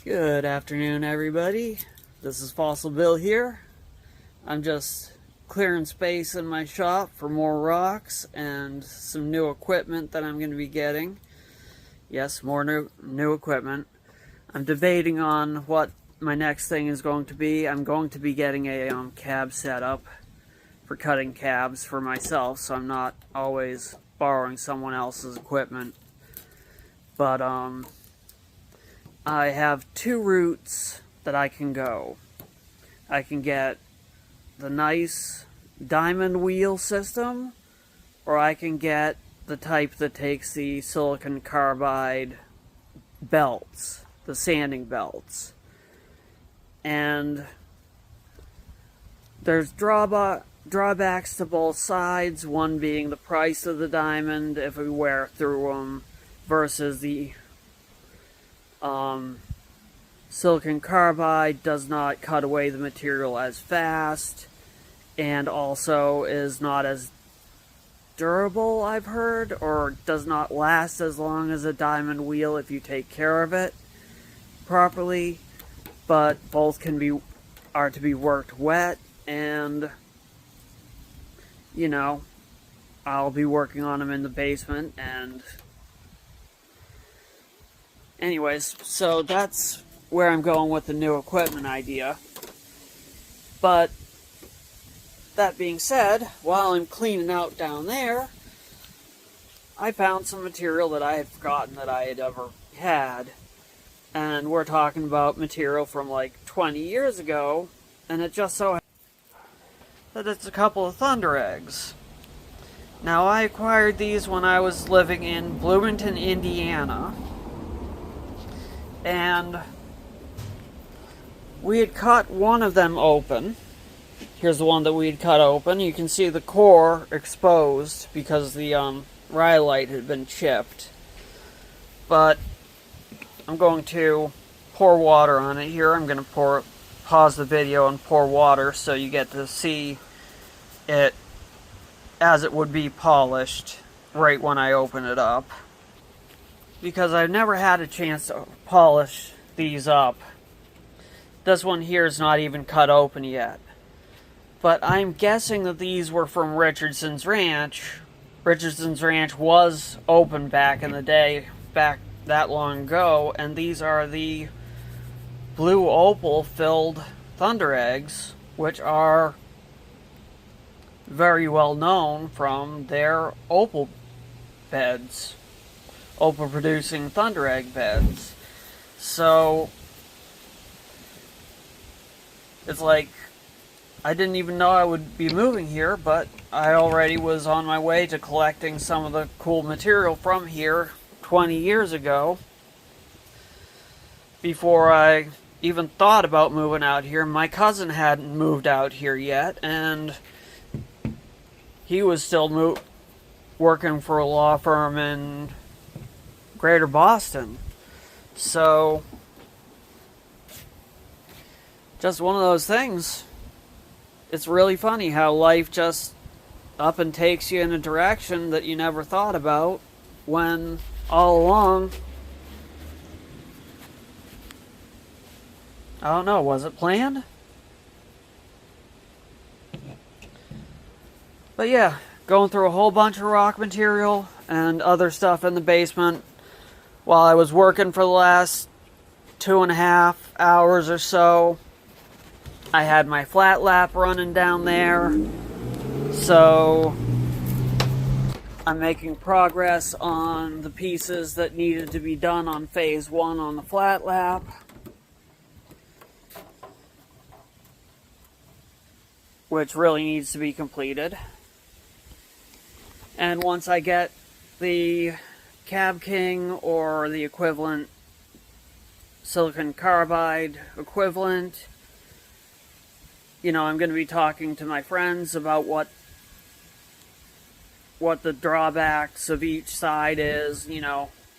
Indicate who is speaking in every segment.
Speaker 1: Good afternoon, everybody. This is Fossil Bill here. I'm just clearing space in my shop for more rocks and some new equipment that I'm going to be getting. Yes, more new equipment. I'm debating on what my next thing is going to be. I'm going to be getting a cab setup for cutting cabs for myself, so I'm not always borrowing someone else's equipment. But I have two routes that I can go. I can get the nice diamond wheel system, or I can get the type that takes the silicon carbide belts, the sanding belts. And there's drawbacks to both sides, one being the price of the diamond if we wear through them, versus the silicon carbide does not cut away the material as fast, and also is not as durable, I've heard, or does not last as long as a diamond wheel if you take care of it properly. But both are to be worked wet, and I'll be working on them in the basement. And anyways, so that's where I'm going with the new equipment idea. But that being said, while I'm cleaning out down there, I found some material that I had forgotten that I had ever had. And we're talking about material from like 20 years ago, and it just so happens that it's a couple of thunder eggs. Now, I acquired these when I was living in Bloomington, Indiana, and we had cut one of them open. Here's the one that we had cut open. You can see the core exposed because the rhyolite had been chipped. But I'm going to pour water on it here. I'm going to pause the video and pour water so you get to see it as it would be polished right when I open it up, because I've never had a chance to polish these up. This one here is not even cut open yet. But I'm guessing that these were from Richardson's Ranch. Richardson's Ranch was open back in the day, back that long ago, and these are the blue opal filled thunder eggs, which are very well known from their opal beds, opal producing thunder egg beds. So it's like, I didn't even know I would be moving here, but I already was on my way to collecting some of the cool material from here 20 years ago, before I even thought about moving out here. My cousin hadn't moved out here yet, and he was still working for a law firm in Greater Boston. So, just one of those things. It's really funny how life just up and takes you in a direction that you never thought about, when all along, I don't know, was it planned? But yeah, going through a whole bunch of rock material and other stuff in the basement while I was working for the last 2.5 hours or so. I had my flat lap running down there, so I'm making progress on the pieces that needed to be done on phase 1 on the flat lap. Which really needs to be completed. And once I get the Cab King or the equivalent silicon carbide equivalent, I'm going to be talking to my friends about what the drawbacks of each side is,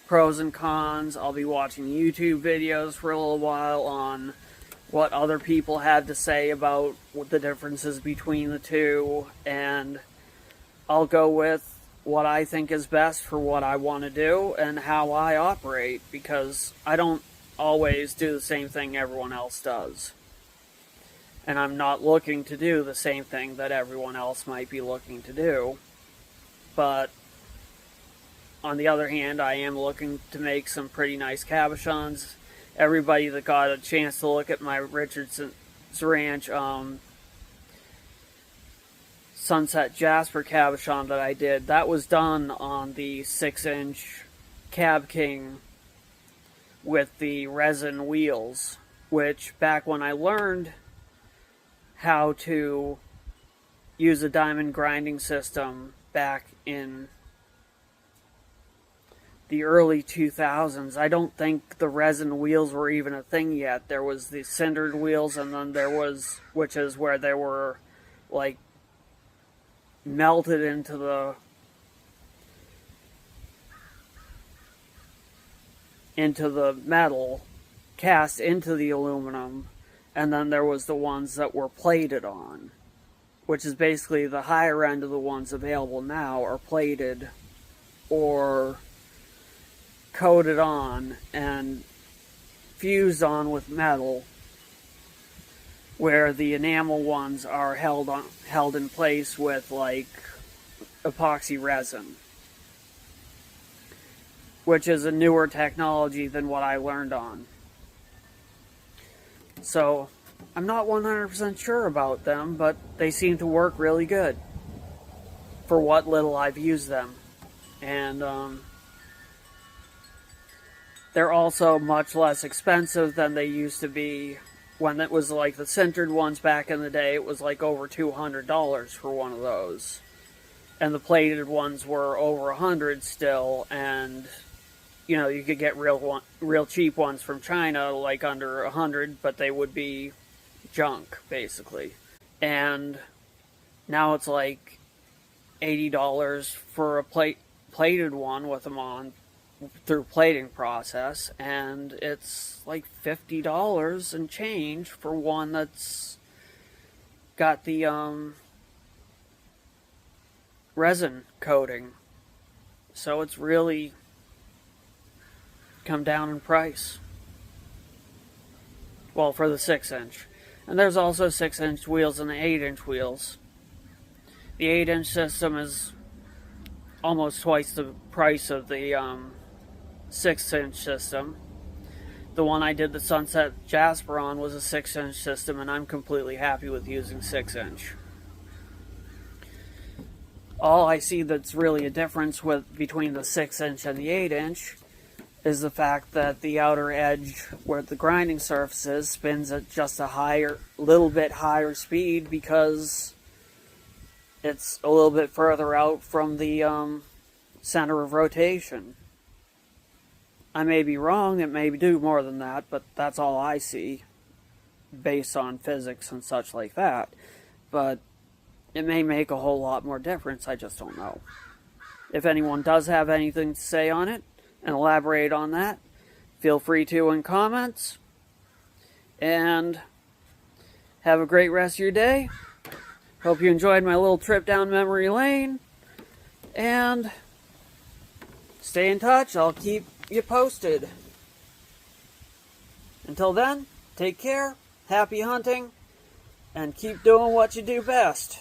Speaker 1: pros and cons. I'll be watching YouTube videos for a little while on what other people have to say about what the differences between the two, and I'll go with what I think is best for what I want to do and how I operate, because I don't always do the same thing everyone else does. And I'm not looking to do the same thing that everyone else might be looking to do. But on the other hand, I am looking to make some pretty nice cabochons. Everybody that got a chance to look at my Richardson's Ranch Sunset Jasper cabochon that I did, that was done on the 6-inch Cab King with the resin wheels, which back when I learned how to use a diamond grinding system back in the early 2000s, I don't think the resin wheels were even a thing yet. There was the cindered wheels, and then there was, which is where they were like melted into the metal, cast into the aluminum, and then there was the ones that were plated on, which is basically the higher end of the ones available now are plated or coated on and fused on with metal, where the enamel ones are held in place with like epoxy resin, which is a newer technology than what I learned on. So I'm not 100% sure about them, but they seem to work really good for what little I've used them. And they're also much less expensive than they used to be. When it was like the sintered ones back in the day, it was like over $200 for one of those. And the plated ones were over $100 still, and you know, you could get real cheap ones from China, like under $100, but they would be junk, basically. And now it's like $80 for a plated one with them on through plating process, and it's like $50 and change for one that's got the resin coating. So it's really come down in price. Well, for the 6-inch. And there's also 6-inch wheels and the 8-inch wheels. The 8-inch system is almost twice the price of the 6-inch system. The one I did the Sunset Jasper on was a 6-inch system, and I'm completely happy with using 6-inch. All I see that's really a difference between the 6-inch and the 8-inch is the fact that the outer edge where the grinding surface is spins at just a little bit higher speed because it's a little bit further out from the center of rotation. I may be wrong, it may do more than that, but that's all I see based on physics and such like that. But it may make a whole lot more difference, I just don't know. If anyone does have anything to say on it and elaborate on that, feel free to in comments. And have a great rest of your day. Hope you enjoyed my little trip down memory lane. And stay in touch. I'll keep you posted. Until then, take care, happy hunting, and keep doing what you do best.